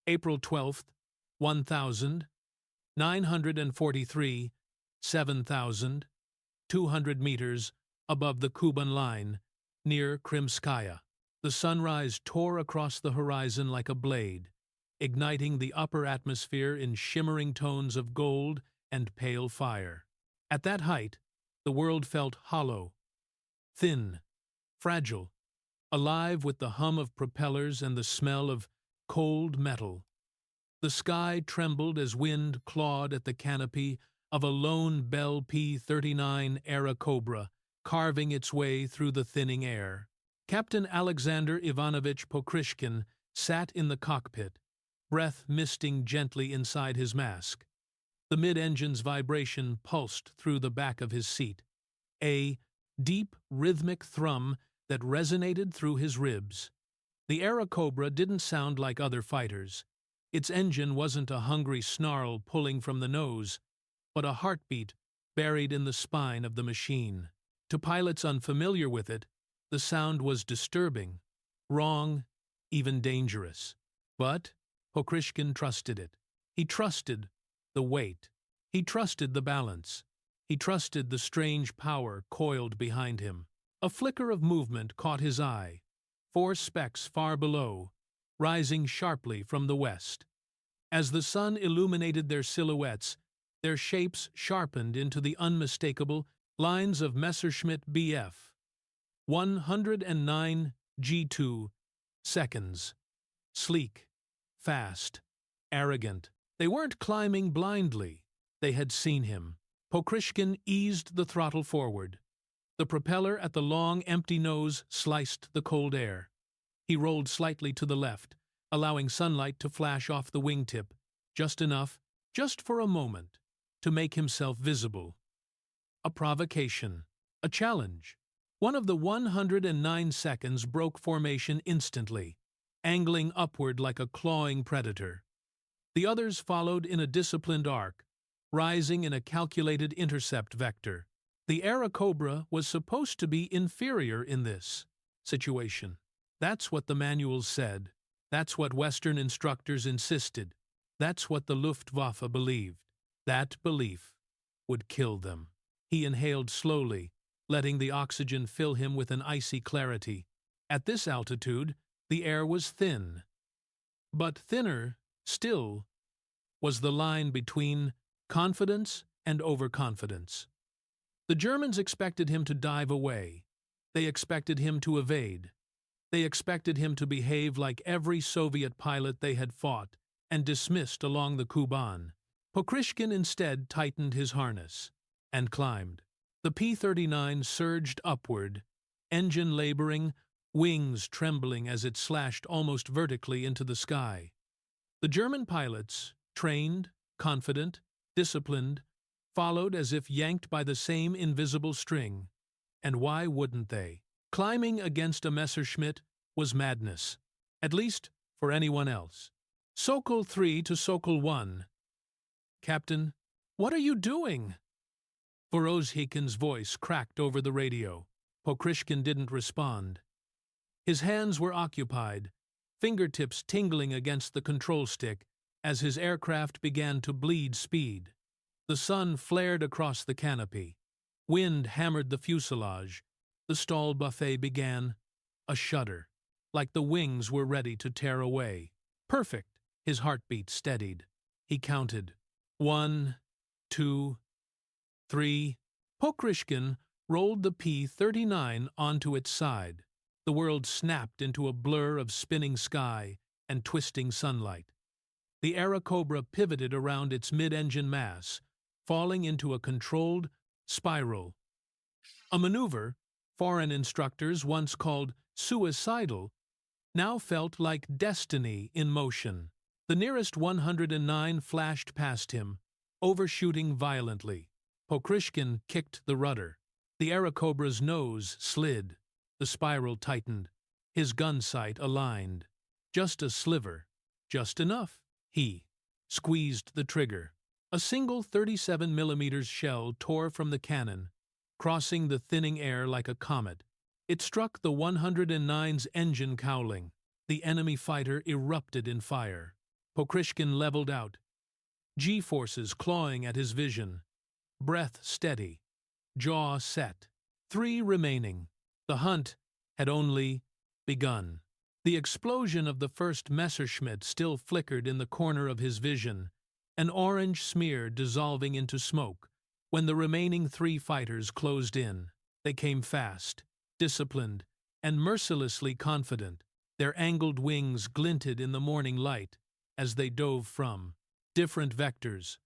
April 12th, 1943, 7,200 meters above the Kuban line, near Krimskaya. The sunrise tore across the horizon like a blade, igniting the upper atmosphere in shimmering tones of gold and pale fire. At that height, the world felt hollow, thin, fragile, alive with the hum of propellers and the smell of cold metal. The sky trembled as wind clawed at the canopy of a lone Bell P-39 Airacobra, carving its way through the thinning air. Captain Aleksandr Ivanovich Pokryshkin sat in the cockpit, breath misting gently inside his mask. The mid-engine's vibration pulsed through the back of his seat, a deep, rhythmic thrum that resonated through his ribs. The Airacobra didn't sound like other fighters. Its engine wasn't a hungry snarl pulling from the nose, but a heartbeat buried in the spine of the machine. To pilots unfamiliar with it, the sound was disturbing, wrong, even dangerous. But Pokryshkin trusted it. He trusted the weight. He trusted the balance. He trusted the strange power coiled behind him. A flicker of movement caught his eye. 4 specks far below, rising sharply from the west. As the sun illuminated their silhouettes, their shapes sharpened into the unmistakable lines of Messerschmitt Bf. 109 G2 seconds. Sleek, fast, arrogant. They weren't climbing blindly. They had seen him. Pokryshkin eased the throttle forward. The propeller at the long, empty nose sliced the cold air. He rolled slightly to the left, allowing sunlight to flash off the wingtip, just enough, just for a moment, to make himself visible. A provocation. A challenge. One of the 109 seconds broke formation instantly, angling upward like a clawing predator. The others followed in a disciplined arc, rising in a calculated intercept vector. The Airacobra was supposed to be inferior in this situation. That's what the manuals said. That's what Western instructors insisted. That's what the Luftwaffe believed. That belief would kill them. He inhaled slowly, letting the oxygen fill him with an icy clarity. At this altitude, the air was thin. But thinner, still, was the line between confidence and overconfidence. The Germans expected him to dive away. They expected him to evade. They expected him to behave like every Soviet pilot they had fought and dismissed along the Kuban. Pokryshkin instead tightened his harness and climbed. The P-39 surged upward, engine laboring, wings trembling as it slashed almost vertically into the sky. The German pilots, trained, confident, disciplined, followed as if yanked by the same invisible string. And why wouldn't they? Climbing against a Messerschmitt was madness, at least for anyone else. Sokol 3 to Sokol 1. Captain, what are you doing? Vorozhikin's voice cracked over the radio. Pokryshkin didn't respond. His hands were occupied, fingertips tingling against the control stick as his aircraft began to bleed speed. The sun flared across the canopy. Wind hammered the fuselage. The stall buffet began. A shudder, like the wings were ready to tear away. Perfect. His heartbeat steadied. He counted. 1, 2, 3. Pokryshkin rolled the P-39 onto its side. The world snapped into a blur of spinning sky and twisting sunlight. The Airacobra pivoted around its mid-engine mass, falling into a controlled spiral. A maneuver foreign instructors once called suicidal now felt like destiny in motion. The nearest 109 flashed past him, overshooting violently. Pokryshkin kicked the rudder. The Airacobra's nose slid. The spiral tightened. His gun sight aligned. Just a sliver. Just enough. He squeezed the trigger. A single 37mm shell tore from the cannon, crossing the thinning air like a comet. It struck the 109's engine cowling. The enemy fighter erupted in fire. Pokryshkin leveled out, G-forces clawing at his vision. Breath steady, jaw set. 3 remaining. The hunt had only begun. The explosion of the first Messerschmitt still flickered in the corner of his vision, an orange smear dissolving into smoke, when the remaining 3 fighters closed in. They came fast, disciplined, and mercilessly confident. Their angled wings glinted in the morning light as they dove from different vectors.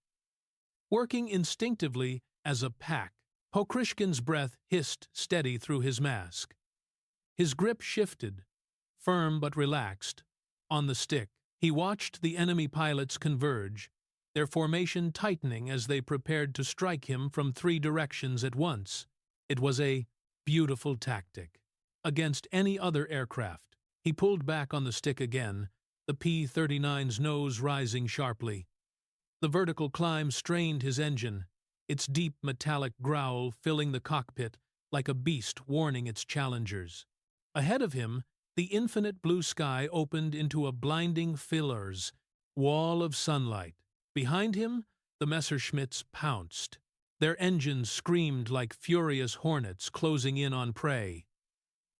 Working instinctively as a pack, Pokryshkin's breath hissed steady through his mask. His grip shifted, firm but relaxed, on the stick. He watched the enemy pilots converge, their formation tightening as they prepared to strike him from 3 directions at once. It was a beautiful tactic. Against any other aircraft, he pulled back on the stick again, the P-39's nose rising sharply. The vertical climb strained his engine, its deep metallic growl filling the cockpit like a beast warning its challengers. Ahead of him, the infinite blue sky opened into a blinding filars wall of sunlight. Behind him, the Messerschmitts pounced. Their engines screamed like furious hornets closing in on prey.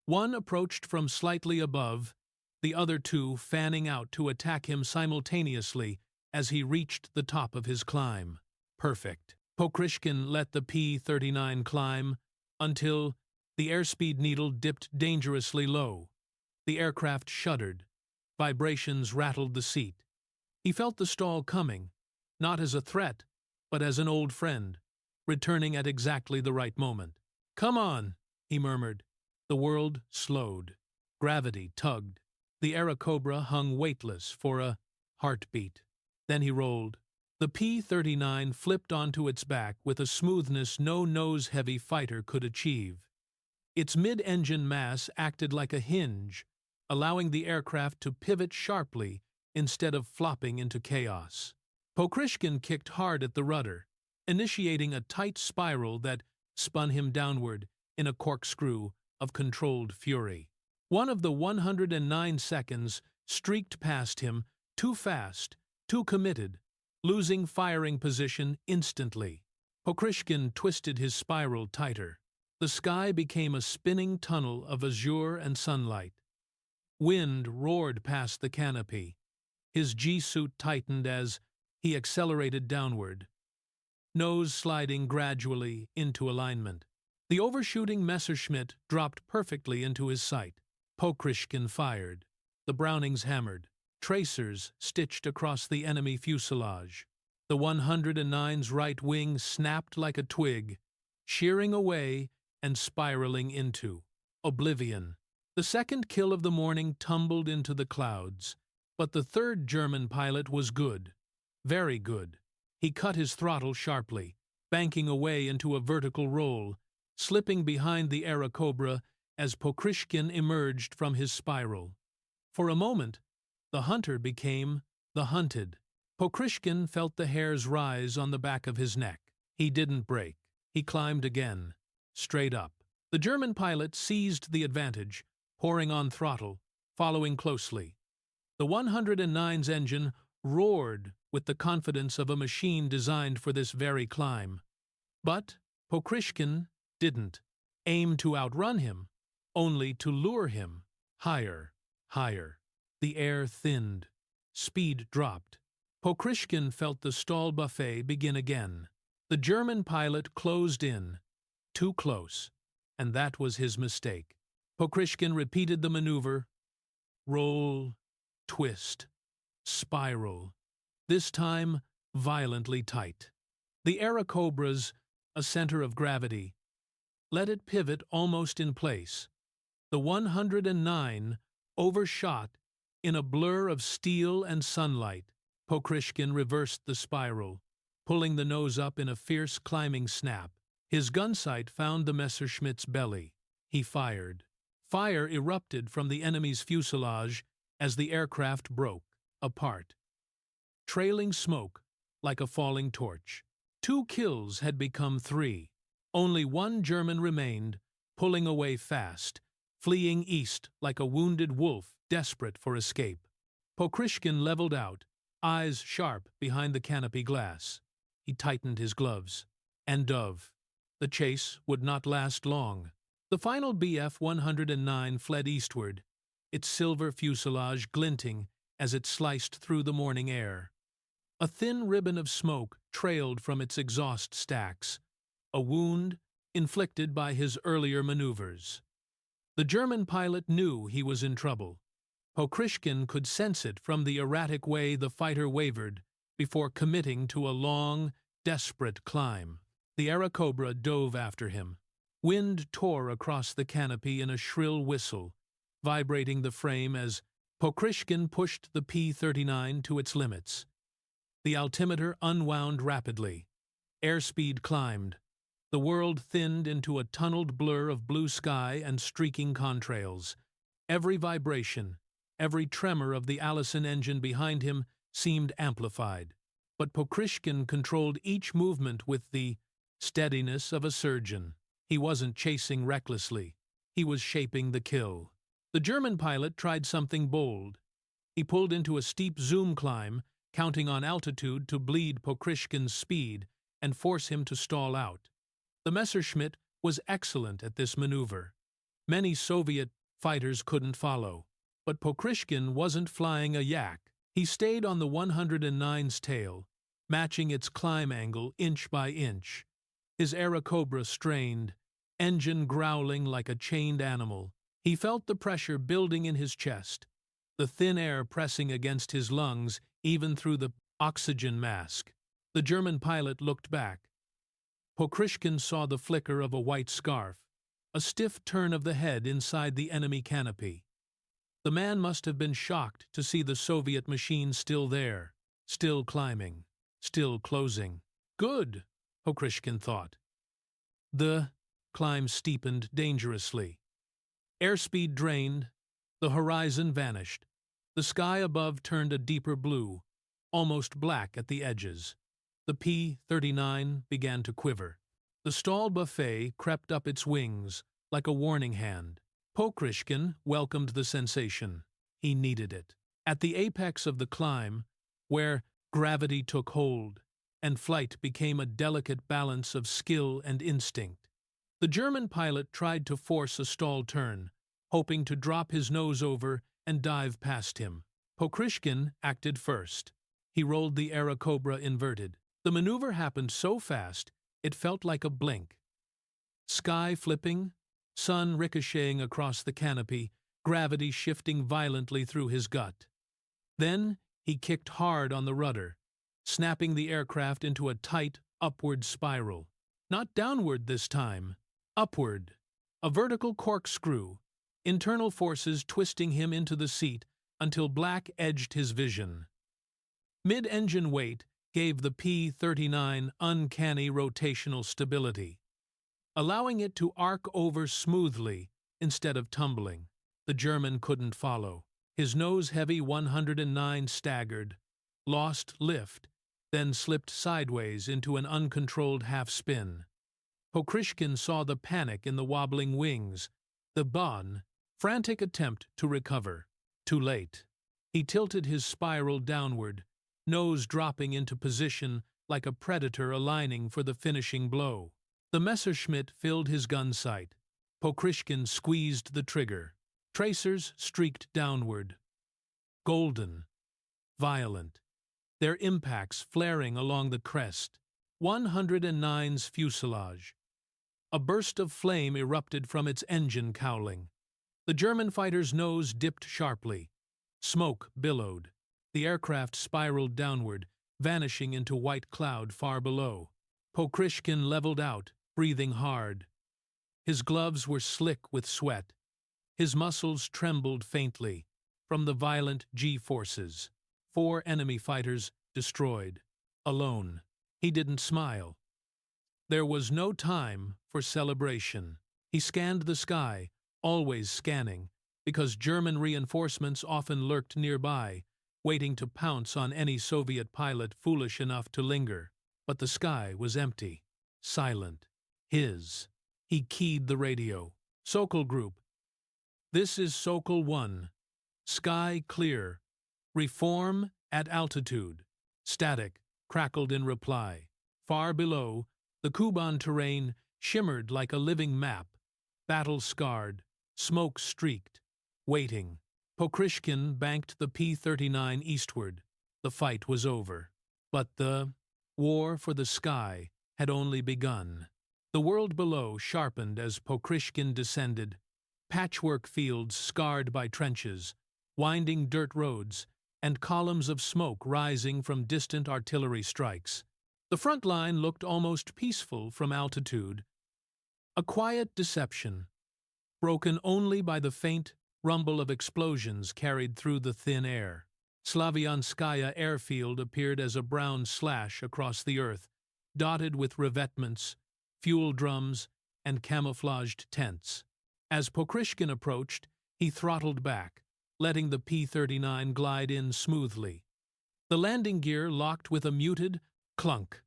One approached from slightly above, the other 2 fanning out to attack him simultaneously as he reached the top of his climb. Perfect. Pokryshkin let the P-39 climb until the airspeed needle dipped dangerously low. The aircraft shuddered. Vibrations rattled the seat. He felt the stall coming, not as a threat, but as an old friend, returning at exactly the right moment. "Come on," he murmured. The world slowed. Gravity tugged. The Airacobra hung weightless for a heartbeat. Then he rolled. The P-39 flipped onto its back with a smoothness no nose-heavy fighter could achieve. Its mid-engine mass acted like a hinge, allowing the aircraft to pivot sharply instead of flopping into chaos. Pokryshkin kicked hard at the rudder, initiating a tight spiral that spun him downward in a corkscrew of controlled fury. One of the 109 seconds streaked past him, too fast, too committed, losing firing position instantly. Pokryshkin twisted his spiral tighter. The sky became a spinning tunnel of azure and sunlight. Wind roared past the canopy. His G-suit tightened as he accelerated downward, nose sliding gradually into alignment. The overshooting Messerschmitt dropped perfectly into his sight. Pokryshkin fired. The Brownings hammered. Tracers stitched across the enemy fuselage. The 109's right wing snapped like a twig, shearing away and spiraling into oblivion. The second kill of the morning tumbled into the clouds, but the 3rd German pilot was good, very good. He cut his throttle sharply, banking away into a vertical roll, slipping behind the Airacobra as Pokryshkin emerged from his spiral. For a moment, the hunter became the hunted. Pokryshkin felt the hairs rise on the back of his neck. He didn't break. He climbed again, straight up. The German pilot seized the advantage, pouring on throttle, following closely. The 109's engine roared with the confidence of a machine designed for this very climb. But Pokryshkin didn't aim to outrun him, only to lure him higher, higher. The air thinned. Speed dropped. Pokryshkin felt the stall buffet begin again. The German pilot closed in, too close, and that was his mistake. Pokryshkin repeated the maneuver. Roll, twist, spiral, this time violently tight. The Airacobra's a center of gravity. Let it pivot almost in place. The 109 overshot in a blur of steel and sunlight. Pokryshkin reversed the spiral, pulling the nose up in a fierce climbing snap. His gun sight found the Messerschmitt's belly. He fired. Fire erupted from the enemy's fuselage as the aircraft broke apart, trailing smoke like a falling torch. 2 kills had become 3. Only 1 German remained, pulling away fast, fleeing east like a wounded wolf desperate for escape. Pokryshkin leveled out, eyes sharp behind the canopy glass. He tightened his gloves. And the chase would not last long. The final Bf-109 fled eastward, its silver fuselage glinting as it sliced through the morning air. A thin ribbon of smoke trailed from its exhaust stacks, a wound inflicted by his earlier maneuvers. The German pilot knew he was in trouble. Pokryshkin could sense it from the erratic way the fighter wavered before committing to a long, desperate climb. The Airacobra dove after him. Wind tore across the canopy in a shrill whistle, vibrating the frame as Pokryshkin pushed the P-39 to its limits. The altimeter unwound rapidly. Airspeed climbed. The world thinned into a tunneled blur of blue sky and streaking contrails. Every vibration, every tremor of the Allison engine behind him seemed amplified. But Pokryshkin controlled each movement with the steadiness of a surgeon. He wasn't chasing recklessly. He was shaping the kill. The German pilot tried something bold. He pulled into a steep zoom climb, counting on altitude to bleed Pokryshkin's speed and force him to stall out. The Messerschmitt was excellent at this maneuver. Many Soviet fighters couldn't follow. But Pokryshkin wasn't flying a yak. He stayed on the 109's tail, matching its climb angle inch by inch. His Airacobra strained, engine growling like a chained animal. He felt the pressure building in his chest, the thin air pressing against his lungs even through the oxygen mask. The German pilot looked back. Pokryshkin saw the flicker of a white scarf, a stiff turn of the head inside the enemy canopy. The man must have been shocked to see the Soviet machine still there, still climbing, still closing. Good, Pokryshkin thought. The climb steepened dangerously. Airspeed drained, the horizon vanished. The sky above turned a deeper blue, almost black at the edges. The P-39 began to quiver. The stall buffet crept up its wings like a warning hand. Pokryshkin welcomed the sensation. He needed it. At the apex of the climb, where gravity took hold and flight became a delicate balance of skill and instinct, the German pilot tried to force a stall turn, hoping to drop his nose over and dive past him. Pokryshkin acted first. He rolled the Airacobra inverted. The maneuver happened so fast, it felt like a blink. Sky flipping, sun ricocheting across the canopy, gravity shifting violently through his gut. Then he kicked hard on the rudder, snapping the aircraft into a tight, upward spiral. Not downward this time, upward. A vertical corkscrew, internal forces twisting him into the seat until black edged his vision. Mid-engine weight gave the P-39 uncanny rotational stability, allowing it to arc over smoothly instead of tumbling. The German couldn't follow. His nose-heavy 109 staggered, lost lift, then slipped sideways into an uncontrolled half-spin. Pokryshkin saw the panic in the wobbling wings, the frantic attempt to recover. Too late. He tilted his spiral downward, nose dropping into position like a predator aligning for the finishing blow. The Messerschmitt filled his gun sight. Pokryshkin squeezed the trigger. Tracers streaked downward. Golden. Violent. Their impacts flaring along the crest. 109's fuselage. A burst of flame erupted from its engine cowling. The German fighter's nose dipped sharply. Smoke billowed. The aircraft spiraled downward, vanishing into white cloud far below. Pokryshkin leveled out, breathing hard. His gloves were slick with sweat. His muscles trembled faintly from the violent G-forces. 4 enemy fighters destroyed. Alone. He didn't smile. There was no time for celebration. He scanned the sky, always scanning, because German reinforcements often lurked nearby, waiting to pounce on any Soviet pilot foolish enough to linger. But the sky was empty, silent. His. He keyed the radio. Sokol Group. This is Sokol 1. Sky clear. Reform At altitude. Static crackled in reply. Far below, the Kuban terrain shimmered like a living map, battle-scarred, smoke-streaked, waiting. Pokryshkin banked the P-39 eastward. The fight was over. But the war for the sky had only begun. The world below sharpened as Pokryshkin descended. Patchwork fields scarred by trenches, winding dirt roads, and columns of smoke rising from distant artillery strikes. The front line looked almost peaceful from altitude. A quiet deception, broken only by the faint rumble of explosions carried through the thin air. Slavyanskaya airfield appeared as a brown slash across the earth, dotted with revetments, fuel drums, and camouflaged tents. As Pokryshkin approached, he throttled back, letting the P-39 glide in smoothly. The landing gear locked with a muted clunk.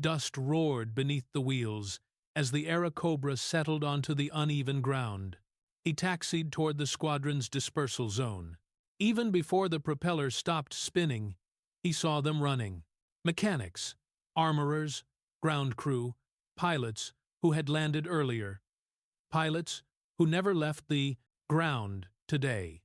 Dust roared beneath the wheels as the Airacobra settled onto the uneven ground. He taxied toward the squadron's dispersal zone. Even before the propeller stopped spinning, he saw them running. Mechanics, armorers, ground crew, pilots who had landed earlier. Pilots who never left the ground today.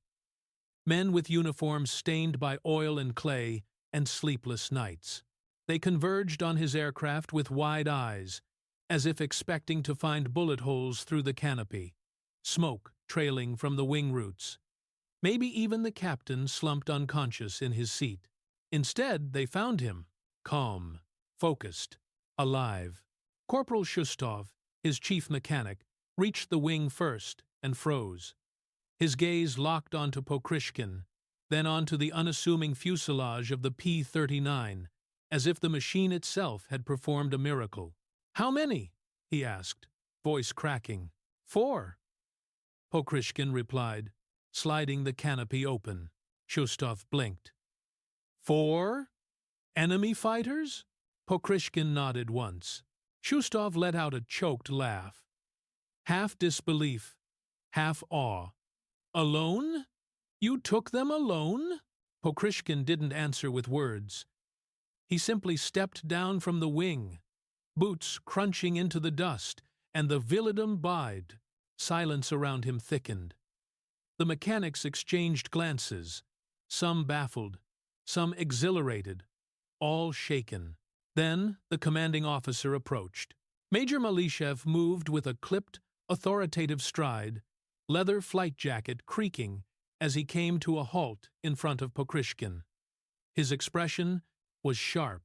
Men with uniforms stained by oil and clay and sleepless nights. They converged on his aircraft with wide eyes, as if expecting to find bullet holes through the canopy, smoke trailing from the wing roots. Maybe even the captain slumped unconscious in his seat. Instead, they found him, calm, focused, alive. Corporal Shustov, his chief mechanic, reached the wing first and froze. His gaze locked onto Pokryshkin, then onto the unassuming fuselage of the P-39, as if the machine itself had performed a miracle. "How many?" he asked, voice cracking. "4," Pokryshkin replied, sliding the canopy open. Shustov blinked. "4? Enemy fighters?" Pokryshkin nodded once. Shustov let out a choked laugh. Half disbelief, half awe. "Alone? You took them alone?" Pokryshkin didn't answer with words. He simply stepped down from the wing, boots crunching into the dust, and the villadom bide. Silence around him thickened. The mechanics exchanged glances, some baffled, some exhilarated, all shaken. Then the commanding officer approached. Major Malyshev moved with a clipped, authoritative stride, leather flight jacket creaking as he came to a halt in front of Pokryshkin. His expression was sharp,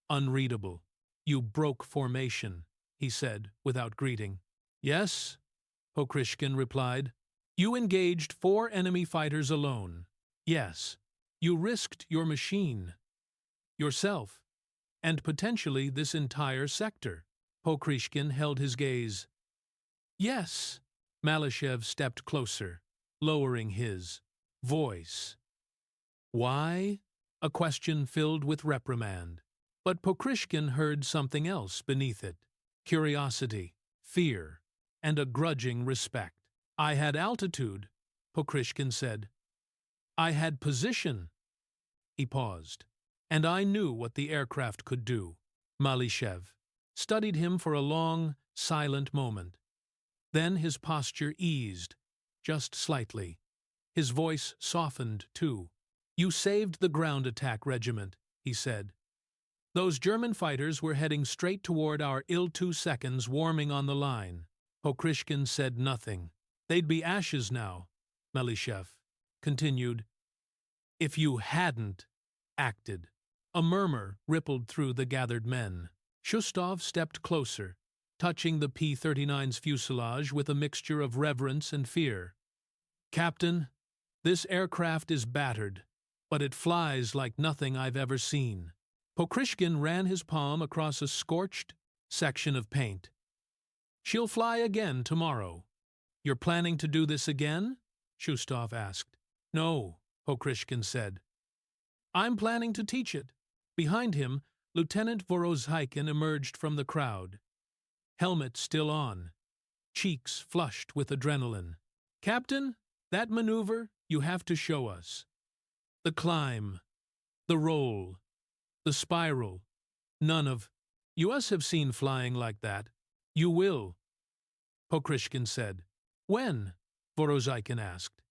unreadable. "You broke formation," he said without greeting. "Yes," Pokryshkin replied. "You engaged 4 enemy fighters alone. Yes, you risked your machine, yourself, and potentially this entire sector." Pokryshkin held his gaze. "Yes." Malyshev stepped closer, lowering his voice. "Why?" A question filled with reprimand. But Pokryshkin heard something else beneath it. Curiosity, fear, and a grudging respect. "I had altitude," Pokryshkin said. "I had position." He paused. "And I knew what the aircraft could do." Malyshev studied him for a long, silent moment. Then his posture eased, just slightly. His voice softened, too. "You saved the ground attack regiment," he said. "Those German fighters were heading straight toward our Il-2 seconds warming on the line." Pokryshkin said nothing. "They'd be ashes now," Malyshev continued, "if you hadn't acted." A murmur rippled through the gathered men. Shustov stepped closer, touching the P-39's fuselage with a mixture of reverence and fear. "Captain, this aircraft is battered, but it flies like nothing I've ever seen." Pokryshkin ran his palm across a scorched section of paint. "She'll fly again tomorrow." "You're planning to do this again?" Shustov asked. "No," Pokryshkin said. "I'm planning to teach it." Behind him, Lieutenant Vorozhaikin emerged from the crowd. Helmet still on, cheeks flushed with adrenaline. "Captain, that maneuver you have to show us." The climb. The roll, the spiral. None of us have seen flying like that. You will, Pokryshkin said. When? Vorozykin asked.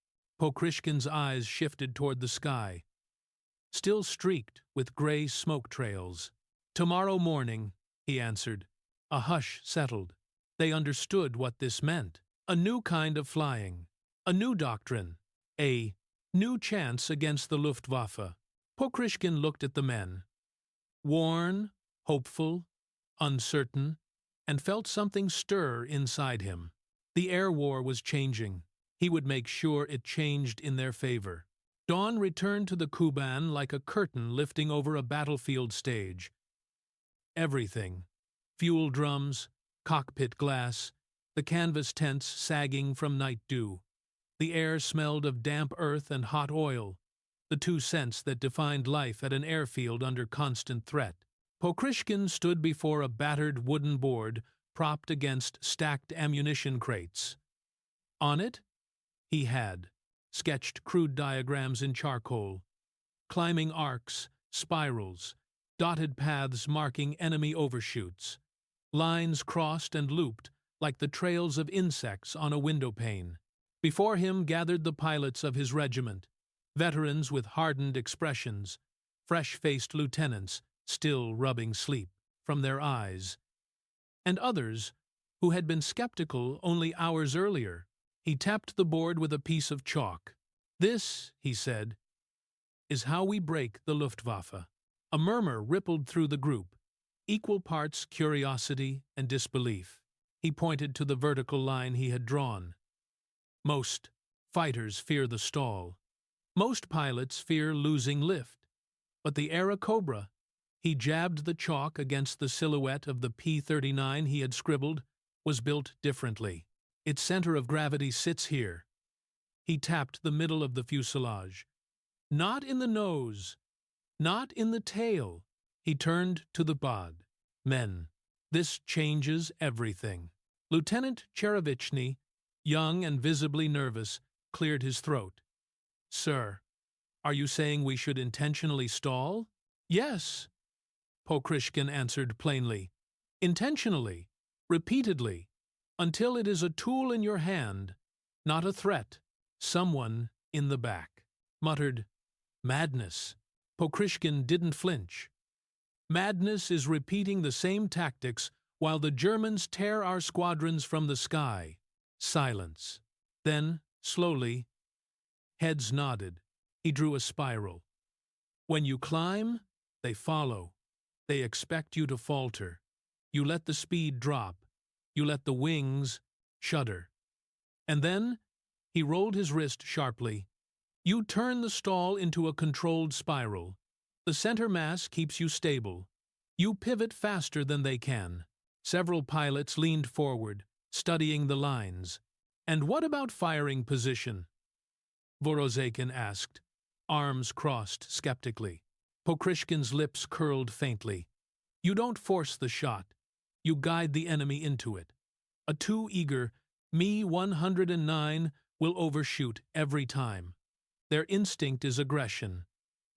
Pokryshkin's eyes shifted toward the sky, still streaked with gray smoke trails. Tomorrow morning, he answered. A hush settled. They understood what this meant. A new kind of flying. A new doctrine. A new chance against the Luftwaffe. Pokryshkin looked at the men. Worn, hopeful, uncertain, and felt something stir inside him. The air war was changing. He would make sure it changed in their favor. Dawn returned to the Kuban like a curtain lifting over a battlefield stage. Everything. Fuel drums, cockpit glass, the canvas tents sagging from night dew. The air smelled of damp earth and hot oil, the two scents that defined life at an airfield under constant threat. Pokryshkin stood before a battered wooden board propped against stacked ammunition crates. On it, he had sketched crude diagrams in charcoal, climbing arcs, spirals, dotted paths marking enemy overshoots, lines crossed and looped like the trails of insects on a windowpane. Before him gathered the pilots of his regiment, veterans with hardened expressions, fresh-faced lieutenants still rubbing sleep from their eyes, and others who had been skeptical only hours earlier. He tapped the board with a piece of chalk. This, he said, is how we break the Luftwaffe. A murmur rippled through the group, equal parts curiosity and disbelief. He pointed to the vertical line he had drawn. Most fighters fear the stall. Most pilots fear losing lift. But the Airacobra, he jabbed the chalk against the silhouette of the P-39 he had scribbled, was built differently. Its center of gravity sits here. He tapped the middle of the fuselage. Not in the nose, not in the tail. He turned to the bod. Men, this changes everything. Lieutenant Cherevichny, young and visibly nervous, cleared his throat. Sir, are you saying we should intentionally stall? Yes, Pokryshkin answered plainly. Intentionally, repeatedly, until it is a tool in your hand, not a threat. Someone in the back muttered, Madness. Pokryshkin didn't flinch. Madness is repeating the same tactics while the Germans tear our squadrons from the sky. Silence. Then, slowly, heads nodded. He drew a spiral. When you climb, they follow. They expect you to falter. You let the speed drop. You let the wings shudder. And then, he rolled his wrist sharply. You turn the stall into a controlled spiral. The center mass keeps you stable. You pivot faster than they can. Several pilots leaned forward, studying the lines. And what about firing position? Vorozykin asked, arms crossed skeptically. Pokryshkin's lips curled faintly. You don't force the shot. You guide the enemy into it. A too eager Me-109 will overshoot every time. Their instinct is aggression.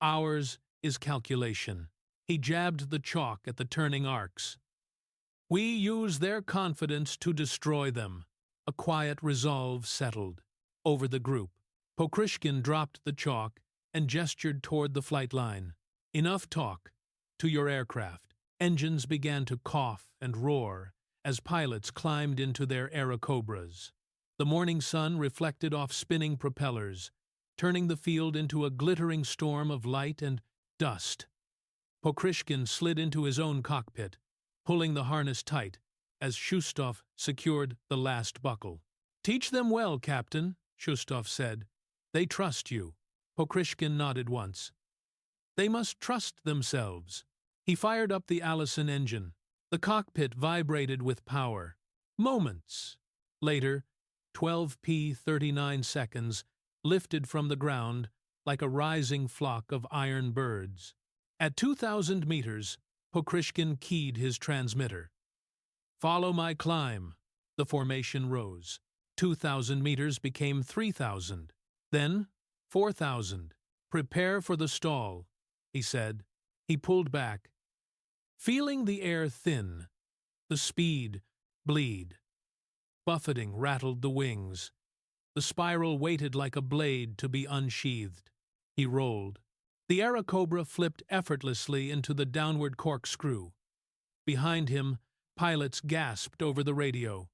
Ours is calculation. He jabbed the chalk at the turning arcs. We use their confidence to destroy them. A quiet resolve settled over the group. Pokryshkin dropped the chalk and gestured toward the flight line. Enough talk. To your aircraft. Engines began to cough and roar as pilots climbed into their Airacobras. The morning sun reflected off spinning propellers, turning the field into a glittering storm of light and dust. Pokryshkin slid into his own cockpit, pulling the harness tight as Shustov secured the last buckle. Teach them well, Captain, Shustov said. They trust you. Pokryshkin nodded once. They must trust themselves. He fired up the Allison engine. The cockpit vibrated with power. Moments later, 12 P-39 seconds lifted from the ground like a rising flock of iron birds. At 2,000 meters, Pokryshkin keyed his transmitter. Follow my climb. The formation rose. 2,000 meters became 3,000. Then 4,000. Prepare for the stall. he said. He pulled back, feeling the air thin, the speed bleed. Buffeting rattled the wings. The spiral waited like a blade to be unsheathed. He rolled. The Airacobra flipped effortlessly into the downward corkscrew. Behind him, pilots gasped over the radio.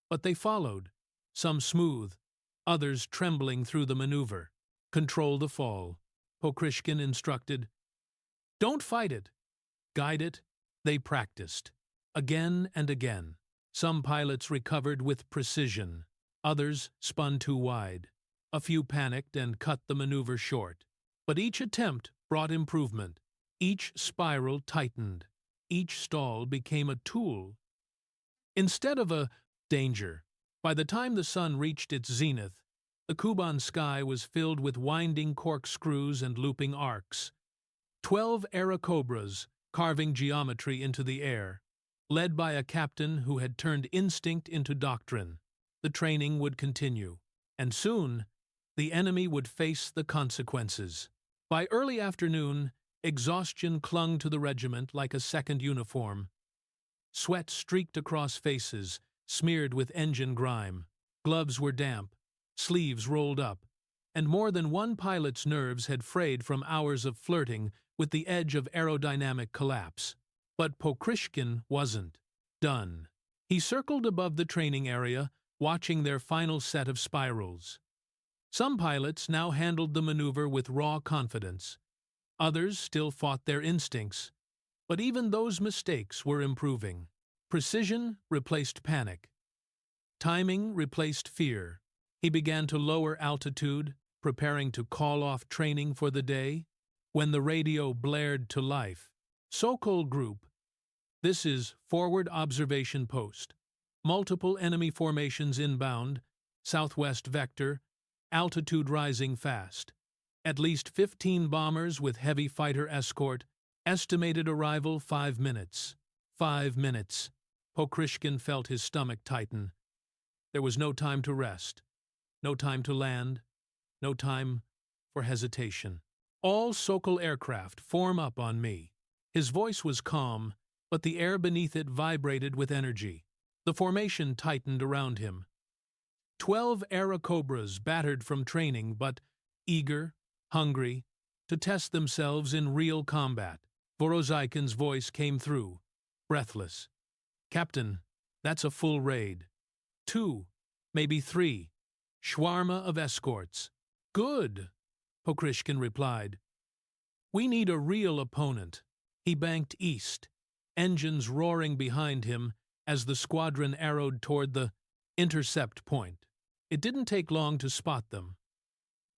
But they followed, some smooth, others trembling through the maneuver. Control the fall, Pokryshkin instructed. Don't fight it. Guide it. They practiced. Again and again. Some pilots recovered with precision. Others spun too wide. A few panicked and cut the maneuver short. But each attempt brought improvement. Each spiral tightened. Each stall became a tool instead of a danger. By the time the sun reached its zenith, the Kuban sky was filled with winding corkscrews and looping arcs. 12 Airacobras carving geometry into the air, led by a captain who had turned instinct into doctrine. The training would continue, and soon the enemy would face the consequences. By early afternoon, exhaustion clung to the regiment like a second uniform. Sweat streaked across faces, smeared with engine grime. Gloves were damp, sleeves rolled up, and more than one pilot's nerves had frayed from hours of flirting with the edge of aerodynamic collapse. But Pokryshkin wasn't done. He circled above the training area, watching their final set of spirals. Some pilots now handled the maneuver with raw confidence. Others still fought their instincts. But even those mistakes were improving. Precision replaced panic. Timing replaced fear. He began to lower altitude, preparing to call off training for the day. When the radio blared to life, Sokol Group. This is Forward Observation Post. Multiple enemy formations inbound, southwest vector, altitude rising fast. At least 15 bombers with heavy fighter escort, estimated arrival 5 minutes. 5 minutes. Pokryshkin felt his stomach tighten. There was no time to rest, no time to land, no time for hesitation. All Sokol aircraft form up on me. His voice was calm, but the air beneath it vibrated with energy. The formation tightened around him. 12 Airacobras battered from training, but eager, hungry, to test themselves in real combat. Vorozhaikin's voice came through, breathless. Captain, that's a full raid. 2, maybe 3. Shawarma of escorts. Good, Pokryshkin replied. We need a real opponent. He banked east, engines roaring behind him as the squadron arrowed toward the intercept point. It didn't take long to spot them.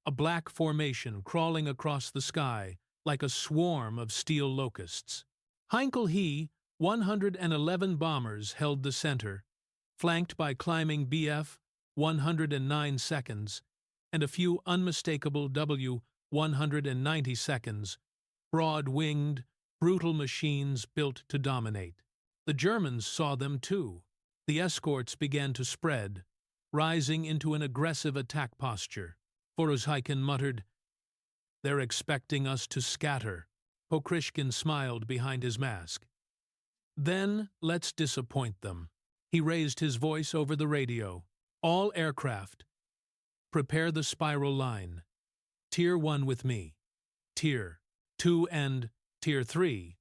A black formation crawling across the sky like a swarm of steel locusts. Heinkel-He 111 bombers held the center, flanked by climbing Bf 109 seconds and a few unmistakable W-190 seconds, broad-winged, brutal machines built to dominate. The Germans saw them too. The escorts began to spread, rising into an aggressive attack posture. Vorozhaikin muttered, "They're expecting us to scatter." Pokryshkin smiled behind his mask. "Then let's disappoint them." He raised his voice over the radio. "All aircraft, prepare the spiral line. Tier 1 with me. Tier 2 and Tier 3.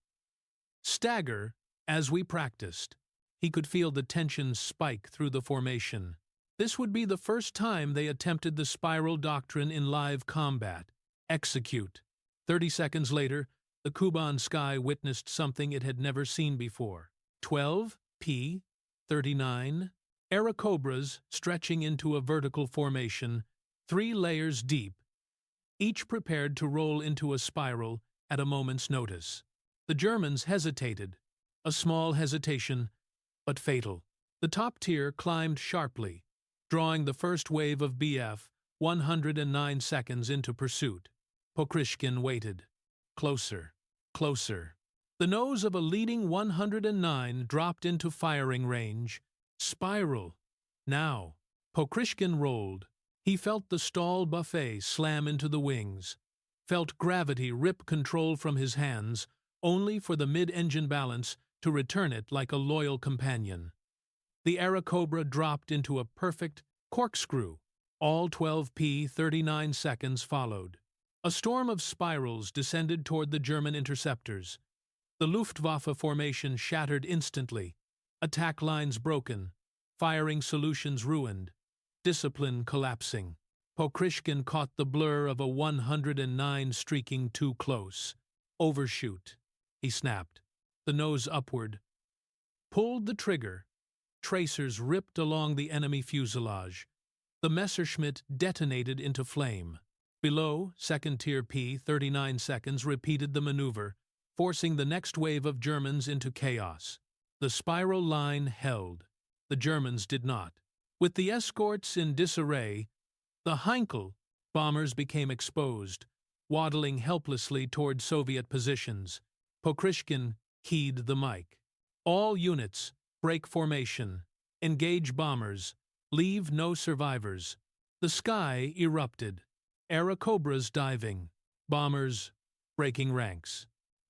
Stagger as we practiced." He could feel the tension spike through the formation. This would be the first time they attempted the spiral doctrine in live combat. Execute. 30 seconds later, the Kuban sky witnessed something it had never seen before. 12 P-39 Airacobras stretching into a vertical formation, 3 layers deep, each prepared to roll into a spiral at a moment's notice. The Germans hesitated, a small hesitation, but fatal. The top tier climbed sharply, drawing the first wave of Bf 109 seconds into pursuit. Pokryshkin waited. Closer, closer. The nose of a leading 109 dropped into firing range. Spiral. Now. Pokryshkin rolled. He felt the stall buffet slam into the wings. felt gravity rip control from his hands, only for the mid-engine balance to return it like a loyal companion. The Airacobra dropped into a perfect corkscrew. All 12 P-39 seconds followed. A storm of spirals descended toward the German interceptors. The Luftwaffe formation shattered instantly, attack lines broken, firing solutions ruined, discipline collapsing. Pokryshkin caught the blur of a 109 streaking too close. Overshoot, he snapped, the nose upward. Pulled the trigger. Tracers ripped along the enemy fuselage. The Messerschmitt detonated into flame. Below, second-tier P-39 seconds repeated the maneuver, forcing the next wave of Germans into chaos. The spiral line held. The Germans did not. With the escorts in disarray, the Heinkel bombers became exposed, waddling helplessly toward Soviet positions. Pokryshkin keyed the mic. All units, break formation, engage bombers, leave no survivors. The sky erupted. Airacobras diving, bombers breaking ranks.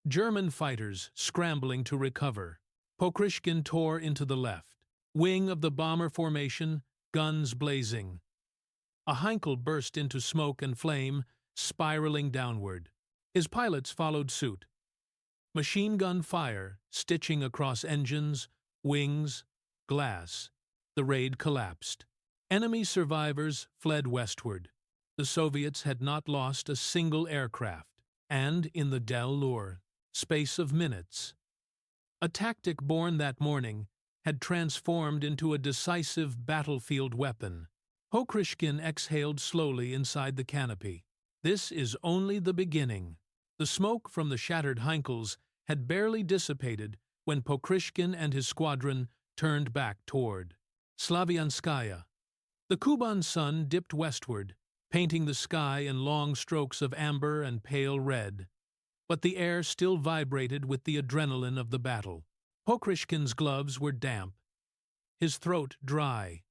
German fighters scrambling to recover. Pokryshkin tore into the left. Wing of the bomber formation, guns blazing. A Heinkel burst into smoke and flame, spiraling downward. His pilots followed suit. Machine gun fire, stitching across engines, wings, glass. The raid collapsed. Enemy survivors fled westward. The Soviets had not lost a single aircraft, and in the Del Lour space of minutes, a tactic born that morning had transformed into a decisive battlefield weapon. Pokryshkin exhaled slowly inside the canopy. This is only the beginning. The smoke from the shattered Heinkels had barely dissipated when Pokryshkin and his squadron turned back toward Slavianskaya. The Kuban sun dipped westward, painting the sky in long strokes of amber and pale red. But the air still vibrated with the adrenaline of the battle. Pokryshkin's gloves were damp, his throat dry.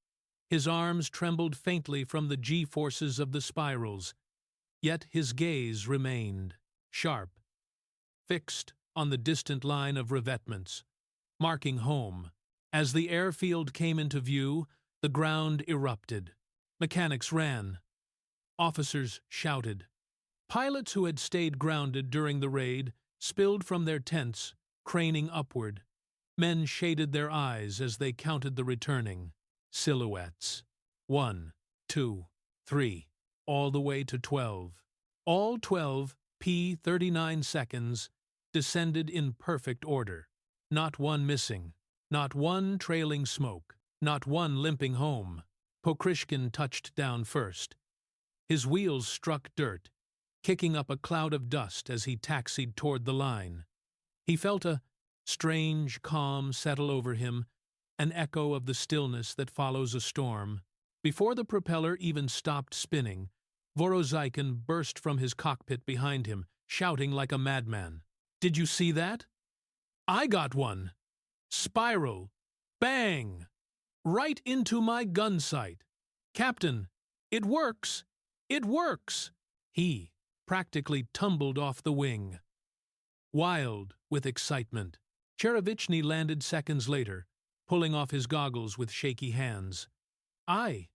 His arms trembled faintly from the G-forces of the spirals, yet his gaze remained sharp, fixed on the distant line of revetments, marking home. As the airfield came into view, the ground erupted. Mechanics ran. Officers shouted. Pilots who had stayed grounded during the raid spilled from their tents, craning upward. Men shaded their eyes as they counted the returning silhouettes. 1, 2, 3, all the way to 12. All 12 P-39 seconds descended in perfect order. Not one missing, not one trailing smoke, not one limping home. Pokryshkin touched down first. His wheels struck dirt, kicking up a cloud of dust as he taxied toward the line. He felt a strange calm settle over him, an echo of the stillness that follows a storm. Before the propeller even stopped spinning, Vorozhaikin burst from his cockpit behind him, shouting like a madman. "Did you see that? I got one! Spiral! Bang! Right into my gun sight! Captain, it works! It works!" He practically tumbled off the wing. Wild with excitement, Cherevichny landed seconds later, pulling off his goggles with shaky hands. I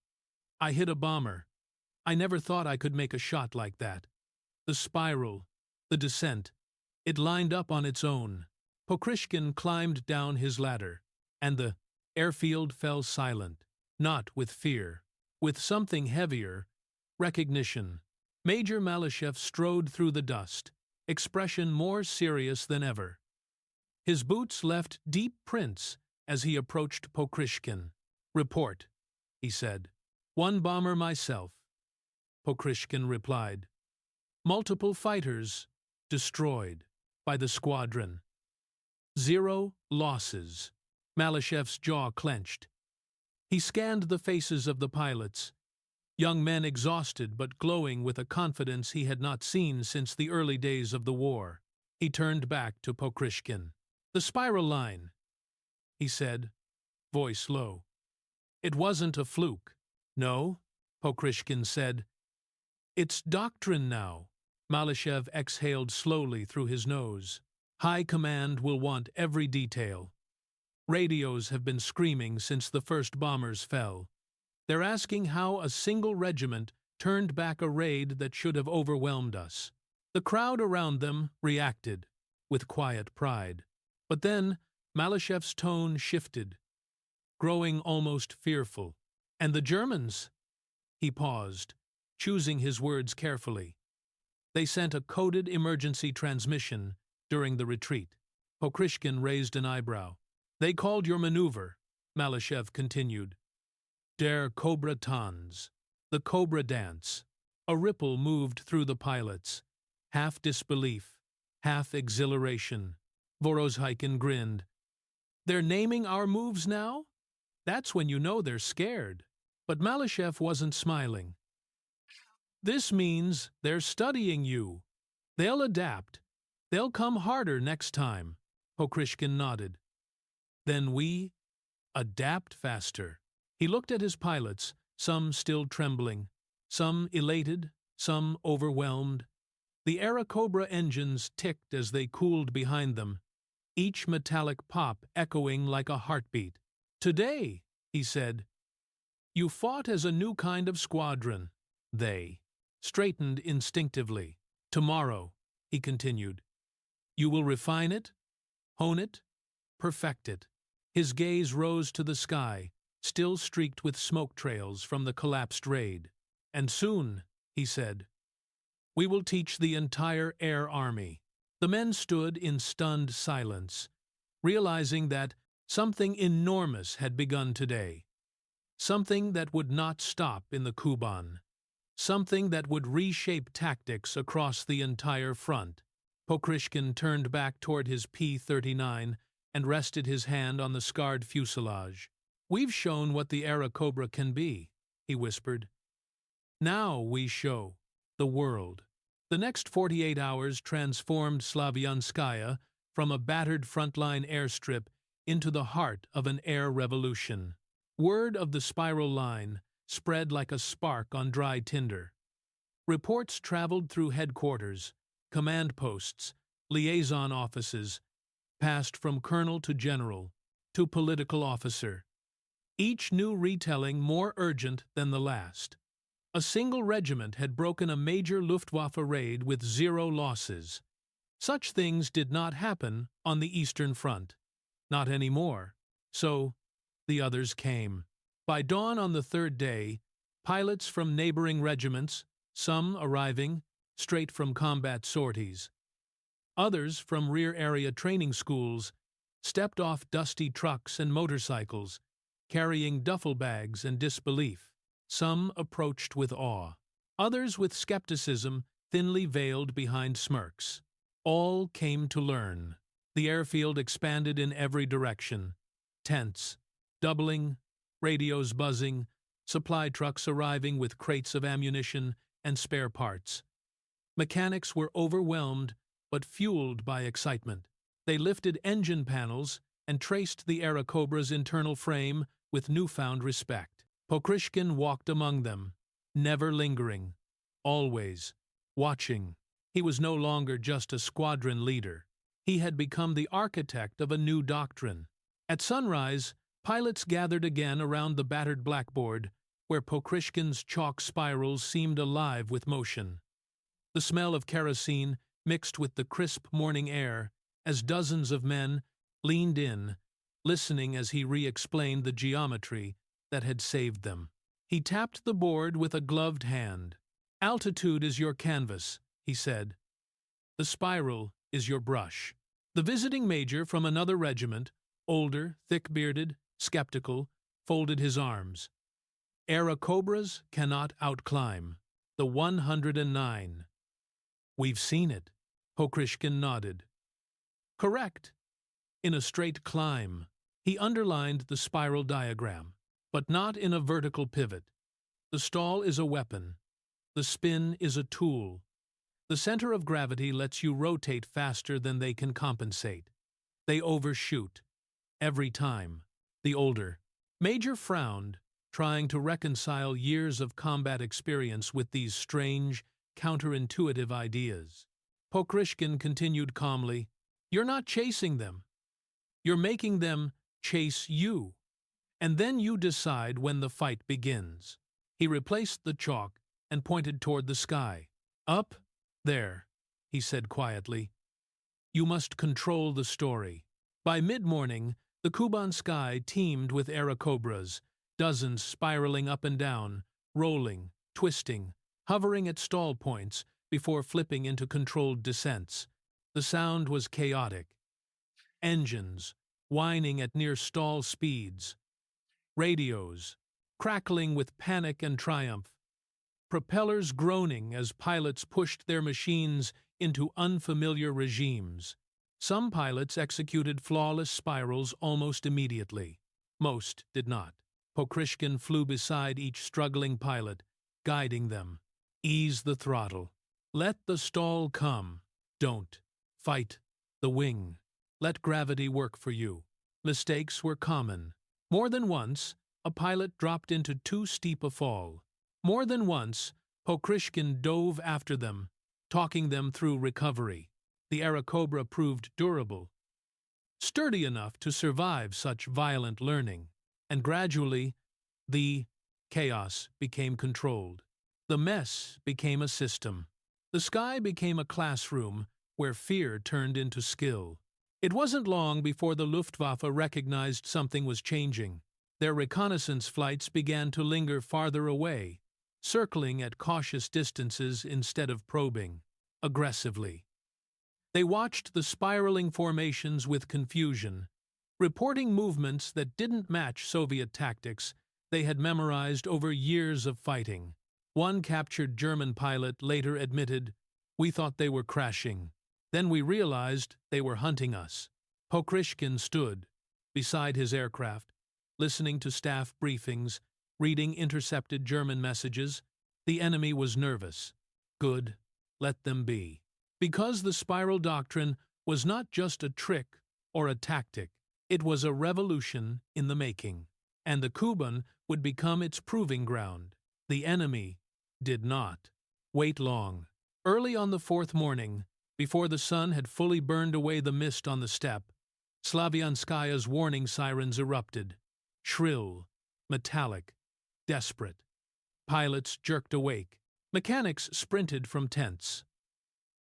hit a bomber. I never thought I could make a shot like that. The spiral, the descent, it lined up on its own. Pokryshkin climbed down his ladder, and the airfield fell silent, not with fear, with something heavier, recognition. Major Malyshev strode through the dust, expression more serious than ever. His boots left deep prints as he approached Pokryshkin. "Report," he said. "One bomber myself." Pokryshkin replied. "Multiple fighters destroyed by the squadron. 0 losses." Malyshev's jaw clenched. He scanned the faces of the pilots, young men exhausted but glowing with a confidence he had not seen since the early days of the war. He turned back to Pokryshkin. "The spiral line," he said, voice low. "It wasn't a fluke." "No," Pokryshkin said. "It's doctrine now. Malyshev exhaled slowly through his nose. High Command will want every detail. Radios have been screaming since the first bombers fell. They're asking how a single regiment turned back a raid that should have overwhelmed us. The crowd around them reacted, with quiet pride. But then Malyshev's tone shifted, growing almost fearful. And the Germans? He paused, choosing his words carefully. They sent a coded emergency transmission during the retreat. Pokryshkin raised an eyebrow. They called your maneuver, Malyshev continued. Der Kobra-Tanz, the Cobra Dance. A ripple moved through the pilots, half disbelief, half exhilaration. Vorozhaikin grinned. They're naming our moves now? That's when you know they're scared. But Malyshev wasn't smiling. This means they're studying you. They'll adapt. They'll come harder next time. Pokryshkin nodded. Then we adapt faster. He looked at his pilots, some still trembling, some elated, some overwhelmed. The Airacobra engines ticked as they cooled behind them, each metallic pop echoing like a heartbeat. Today, he said, you fought as a new kind of squadron. They straightened instinctively. Tomorrow, he continued, you will refine it, hone it, perfect it. His gaze rose to the sky, still streaked with smoke trails from the collapsed raid. And soon, he said, we will teach the entire air army. The men stood in stunned silence, realizing that something enormous had begun today. Something that would not stop in the Kuban. Something that would reshape tactics across the entire front. Pokryshkin turned back toward his P-39 and rested his hand on the scarred fuselage. We've shown what the Airacobra can be, he whispered. Now we show the world. The next 48 hours transformed Slavyanskaya from a battered frontline airstrip into the heart of an air revolution. Word of the spiral line spread like a spark on dry tinder. Reports traveled through headquarters, command posts, liaison offices, passed from colonel to general, to political officer. Each new retelling more urgent than the last. A single regiment had broken a major Luftwaffe raid with 0 losses. Such things did not happen on the Eastern Front. Not anymore. So, the others came. By dawn on the third day, pilots from neighboring regiments, some arriving straight from combat sorties, others from rear area training schools, stepped off dusty trucks and motorcycles, carrying duffel bags and disbelief. Some approached with awe, others with skepticism thinly veiled behind smirks. All came to learn. The airfield expanded in every direction. Tents, doubling, radios buzzing, supply trucks arriving with crates of ammunition and spare parts. Mechanics were overwhelmed but fueled by excitement. They lifted engine panels and traced the Airacobra's internal frame with newfound respect. Pokryshkin walked among them, never lingering, always watching. He was no longer just a squadron leader. He had become the architect of a new doctrine. At sunrise, pilots gathered again around the battered blackboard, where Pokryshkin's chalk spirals seemed alive with motion. The smell of kerosene mixed with the crisp morning air as dozens of men leaned in, listening as he re-explained the geometry that had saved them. He tapped the board with a gloved hand. Altitude is your canvas, he said. The spiral is your brush. The visiting major from another regiment, older, thick-bearded, skeptical, folded his arms. Airacobras cannot outclimb. The 109. We've seen it. Pokryshkin nodded. Correct. In a straight climb. He underlined the spiral diagram, but not in a vertical pivot. The stall is a weapon. The spin is a tool. The center of gravity lets you rotate faster than they can compensate. They overshoot. Every time. The older major frowned, trying to reconcile years of combat experience with these strange, counterintuitive ideas. Pokryshkin continued calmly, "You're not chasing them. You're making them chase you. And then you decide when the fight begins." He replaced the chalk and pointed toward the sky. "Up there," he said quietly. "You must control the story." By mid-morning, the Kuban sky teemed with Airacobras, dozens spiraling up and down, rolling, twisting, hovering at stall points before flipping into controlled descents. The sound was chaotic. Engines, whining at near-stall speeds. Radios, crackling with panic and triumph. Propellers groaning as pilots pushed their machines into unfamiliar regimes. Some pilots executed flawless spirals almost immediately. Most did not. Pokryshkin flew beside each struggling pilot, guiding them. "Ease the throttle. Let the stall come. Don't fight the wing. Let gravity work for you." Mistakes were common. More than once, a pilot dropped into too steep a fall. More than once, Pokryshkin dove after them, talking them through recovery. The Airacobra proved durable, sturdy enough to survive such violent learning, and gradually, the chaos became controlled. The mess became a system. The sky became a classroom where fear turned into skill. It wasn't long before the Luftwaffe recognized something was changing. Their reconnaissance flights began to linger farther away, circling at cautious distances instead of probing, aggressively. They watched the spiraling formations with confusion, reporting movements that didn't match Soviet tactics they had memorized over years of fighting. One captured German pilot later admitted, "We thought they were crashing. Then we realized they were hunting us." Pokryshkin stood beside his aircraft, listening to staff briefings, reading intercepted German messages. The enemy was nervous. Good, let them be. Because the spiral doctrine was not just a trick or a tactic, it was a revolution in the making, and the Kuban would become its proving ground. The enemy did not wait long. Early on the fourth morning, before the sun had fully burned away the mist on the steppe, Slavyanskaya's warning sirens erupted, shrill, metallic, desperate. Pilots jerked awake. Mechanics sprinted from tents.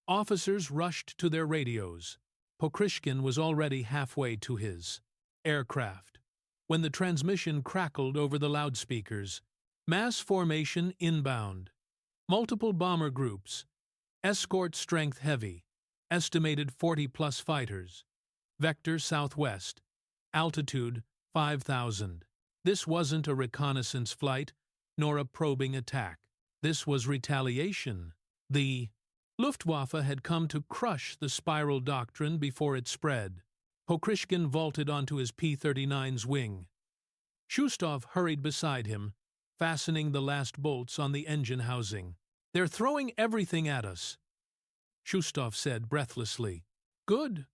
Officers rushed to their radios. Pokryshkin was already halfway to his aircraft when the transmission crackled over the loudspeakers. Mass formation inbound. Multiple bomber groups. Escort strength heavy. Estimated 40-plus fighters. Vector southwest. Altitude 5,000. This wasn't a reconnaissance flight, nor a probing attack. This was retaliation. The Luftwaffe had come to crush the spiral doctrine before it spread. Pokryshkin vaulted onto his P-39's wing. Shustov hurried beside him, fastening the last bolts on the engine housing. "They're throwing everything at us," Shustov said breathlessly. "Good,"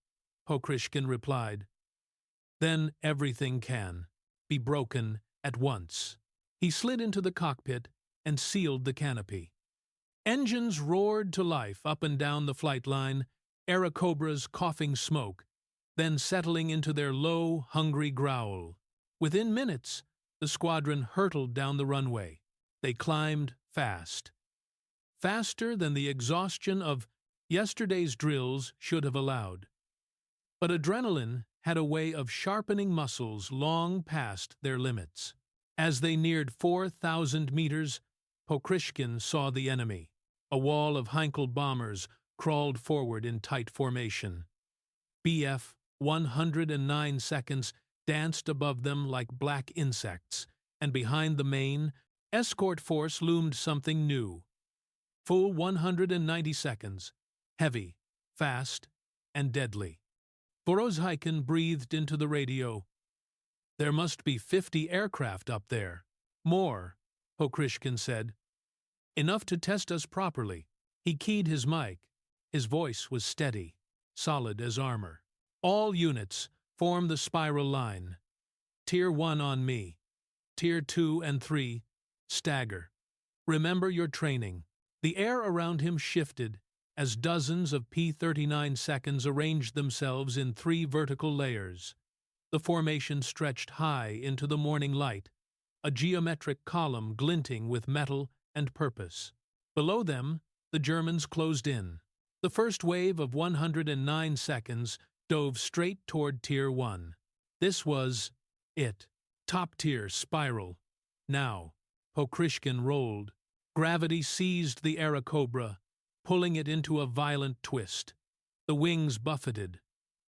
Pokryshkin replied. "Then everything can be broken at once." He slid into the cockpit and sealed the canopy. Engines roared to life up and down the flight line, Airacobras coughing smoke, then settling into their low, hungry growl. Within minutes, the squadron hurtled down the runway. They climbed fast. Faster than the exhaustion of yesterday's drills should have allowed. But adrenaline had a way of sharpening muscles long past their limits. As they neared 4,000 meters, Pokryshkin saw the enemy. A wall of Heinkel bombers crawled forward in tight formation. Bf 109 seconds danced above them like black insects, and behind the main, escort force loomed something new. Full 190 seconds, heavy, fast, and deadly. Vorozhaikin breathed into the radio. "There must be 50 aircraft up there." "More," Pokryshkin said. "Enough to test us properly." He keyed his mic. His voice was steady, solid as armor. "All units, form the spiral line. Tier 1 on me. Tier 2 and 3, stagger. Remember your training. The air around him shifted as dozens of P-39 seconds arranged themselves in 3 vertical layers. The formation stretched high into the morning light, a geometric column glinting with metal and purpose. Below them, the Germans closed in. The first wave of 109 seconds dove straight toward Tier 1. This was it. Top-tier spiral. Now, Pokryshkin rolled. Gravity seized the Airacobra, pulling it into a violent twist. The wings buffeted.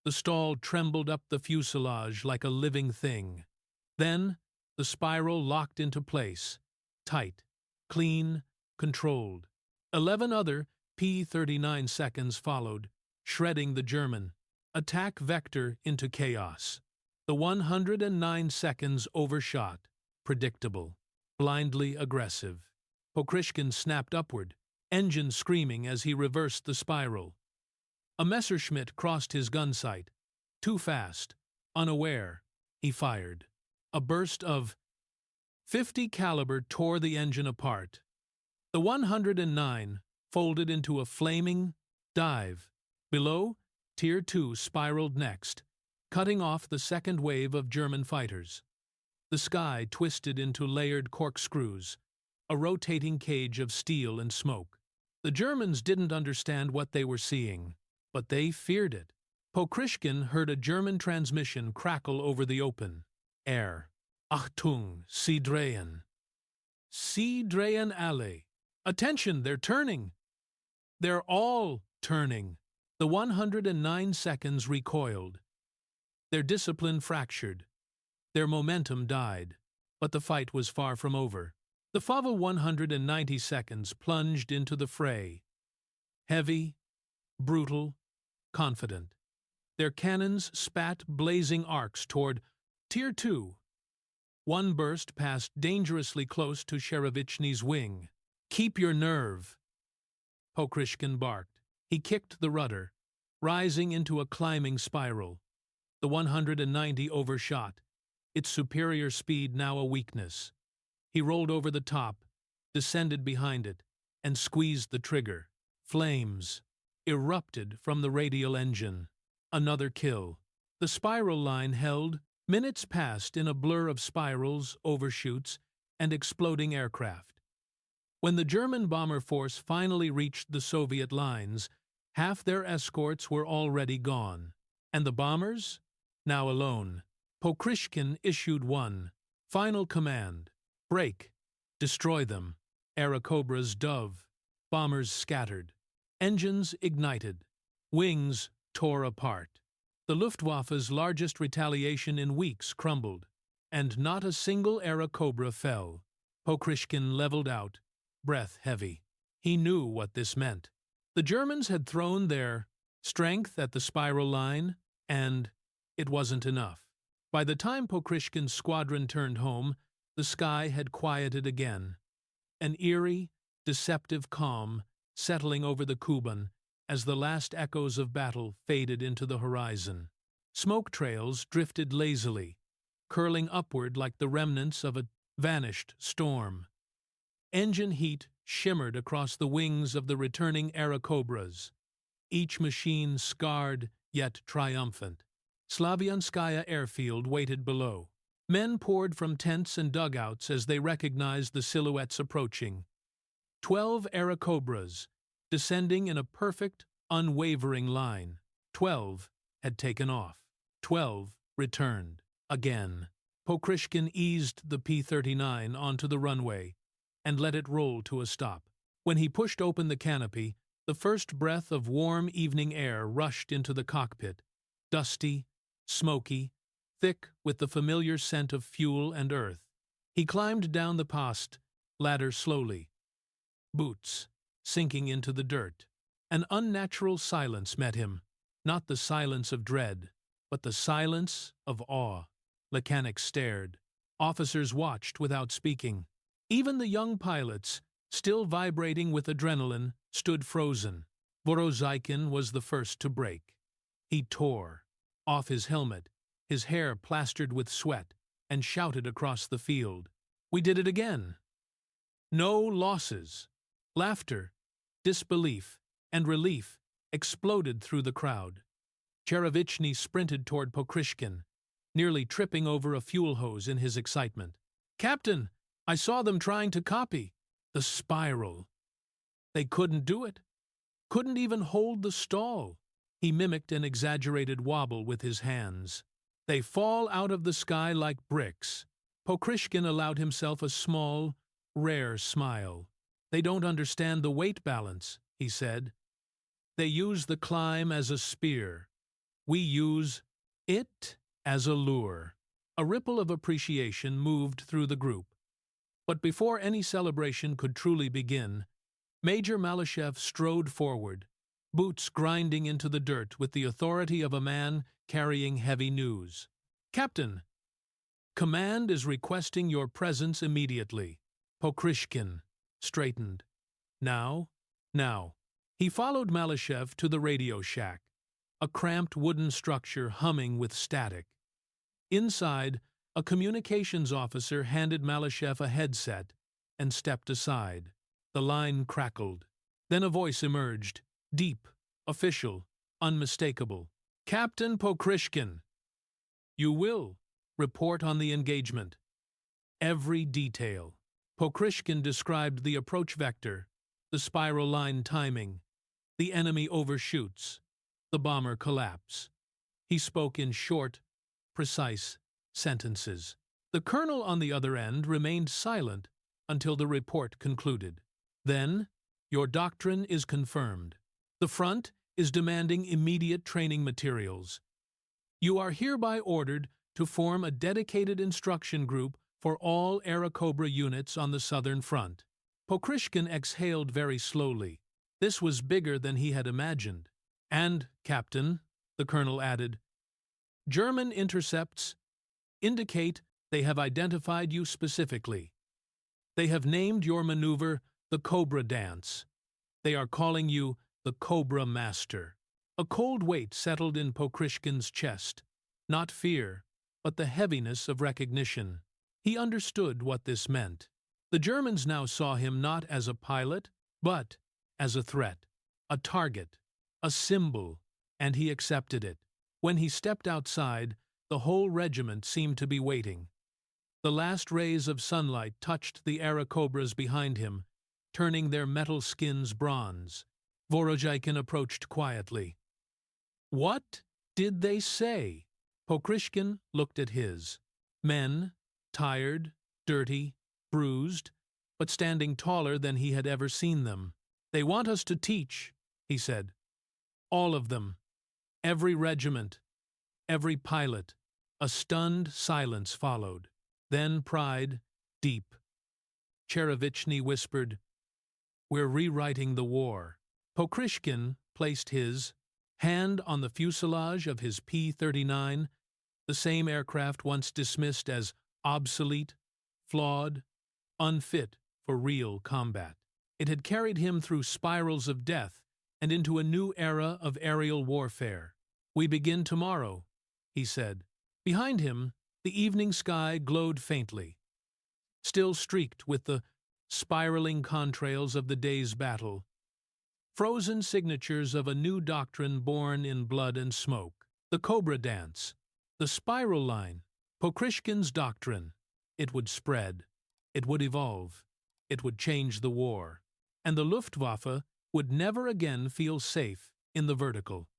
The stall trembled up the fuselage like a living thing. Then, the spiral locked into place. Tight, clean, controlled. 11 other P-39 seconds followed, shredding the German. Attack vector into chaos. The 109 seconds overshot. Predictable. Blindly aggressive. Pokryshkin snapped upward, engine screaming as he reversed the spiral. A Messerschmitt crossed his gun sight. Too fast. Unaware. He fired. A burst of .50 caliber tore the engine apart. The 109 folded into a flaming dive. Below, Tier 2 spiraled next, cutting off the second wave of German fighters. The sky twisted into layered corkscrews, a rotating cage of steel and smoke. The Germans didn't understand what they were seeing, but they feared it. Pokryshkin heard a German transmission crackle over the open air. Achtung, Sie drehen. Sie drehen alle. Attention, they're turning. They're all turning. The 109 seconds recoiled. Their discipline fractured. Their momentum died. But the fight was far from over. The Fava 190 seconds plunged into the fray. Heavy, brutal, confident. Their cannons spat blazing arcs toward Tier 2. One burst passed dangerously close to Shcherevichny's wing. "Keep your nerve," Pokryshkin barked. He kicked the rudder, rising into a climbing spiral. The 190 overshot, its superior speed now a weakness. He rolled over the top, descended behind it, and squeezed the trigger. Flames erupted from the radial engine. Another kill. The spiral line held. Minutes passed in a blur of spirals, overshoots, and exploding aircraft. When the German bomber force finally reached the Soviet lines, half their escorts were already gone. And the bombers? Now alone. Pokryshkin issued one final command. Break. Destroy them. Airacobras dove. Bombers scattered. Engines ignited. Wings tore apart. The Luftwaffe's largest retaliation in weeks crumbled, and not a single Airacobra fell. Pokryshkin leveled out, breath heavy. He knew what this meant. The Germans had thrown their strength at the spiral line, and it wasn't enough. By the time Pokryshkin's squadron turned home, the sky had quieted again. An eerie, deceptive calm settling over the Kuban as the last echoes of battle faded into the horizon. Smoke trails drifted lazily, curling upward like the remnants of a vanished storm. Engine heat shimmered across the wings of the returning Airacobras, each machine scarred yet triumphant. Slavyanskaya airfield waited below. Men poured from tents and dugouts as they recognized the silhouettes approaching. 12 Airacobras, descending in a perfect, unwavering line. 12 had taken off. 12 returned. Again. Pokryshkin eased the P-39 onto the runway and let it roll to a stop. When he pushed open the canopy, the first breath of warm evening air rushed into the cockpit, dusty, smoky, thick with the familiar scent of fuel and earth. He climbed down the post ladder slowly, boots sinking into the dirt. An unnatural silence met him, not the silence of dread, but the silence of awe. Mechanics stared. Officers watched without speaking. Even the young pilots, still vibrating with adrenaline, stood frozen. Vorozhaikin was the first to break. He tore off his helmet, his hair plastered with sweat, and shouted across the field, "We did it again!" No losses. Laughter disbelief, and relief exploded through the crowd. Cherevichny sprinted toward Pokryshkin, nearly tripping over a fuel hose in his excitement. "Captain, I saw them trying to copy the spiral. They couldn't do it. Couldn't even hold the stall." He mimicked an exaggerated wobble with his hands. "They fall out of the sky like bricks." Pokryshkin allowed himself a small, rare smile. "They don't understand the weight balance," he said. "They use the climb as a spear. We use it as a lure." A ripple of appreciation moved through the group. But before any celebration could truly begin, Major Malyshev strode forward, boots grinding into the dirt with the authority of a man carrying heavy news. "Captain, command is requesting your presence immediately." Pokryshkin straightened. Now. He followed Malyshev to the radio shack, a cramped wooden structure humming with static. Inside, a communications officer handed Malyshev a headset and stepped aside. The line crackled. Then a voice emerged, deep, official, unmistakable. "Captain Pokryshkin, you will report on the engagement. Every detail." Pokryshkin described the approach vector, the spiral line timing, the enemy overshoots, the bomber collapse. He spoke in short, precise sentences. The colonel on the other end remained silent until the report concluded. "Then, your doctrine is confirmed. The front is demanding immediate training materials. You are hereby ordered to form a dedicated instruction group for all Airacobra units on the southern front." Pokryshkin exhaled very slowly. This was bigger than he had imagined. "And, Captain," the colonel added, "German intercepts indicate they have identified you specifically. They have named your maneuver the Cobra Dance. They are calling you the Cobra Master." A cold weight settled in Pokryshkin's chest. Not fear, but the heaviness of recognition. He understood what this meant. The Germans now saw him not as a pilot, but as a threat, a target, a symbol, and he accepted it. When he stepped outside, the whole regiment seemed to be waiting. The last rays of sunlight touched the Airacobras behind him, turning their metal skins bronze. Vorozhaikin approached quietly. "What did they say?" Pokryshkin looked at his. Men, tired, dirty, bruised, but standing taller than he had ever seen them. "They want us to teach," he said. "All of them. Every regiment. Every pilot." A stunned silence followed. Then pride, deep. Cherevichny whispered, "We're rewriting the war." Pokryshkin placed his hand on the fuselage of his P-39, the same aircraft once dismissed as obsolete, flawed, unfit for real combat. It had carried him through spirals of death and into a new era of aerial warfare. "We begin tomorrow," he said. Behind him, the evening sky glowed faintly, still streaked with the spiraling contrails of the day's battle, frozen signatures of a new doctrine born in blood and smoke. The Cobra Dance, the spiral line, Pokryshkin's doctrine. It would spread, it would evolve, it would change the war, and the Luftwaffe would never again feel safe in the vertical.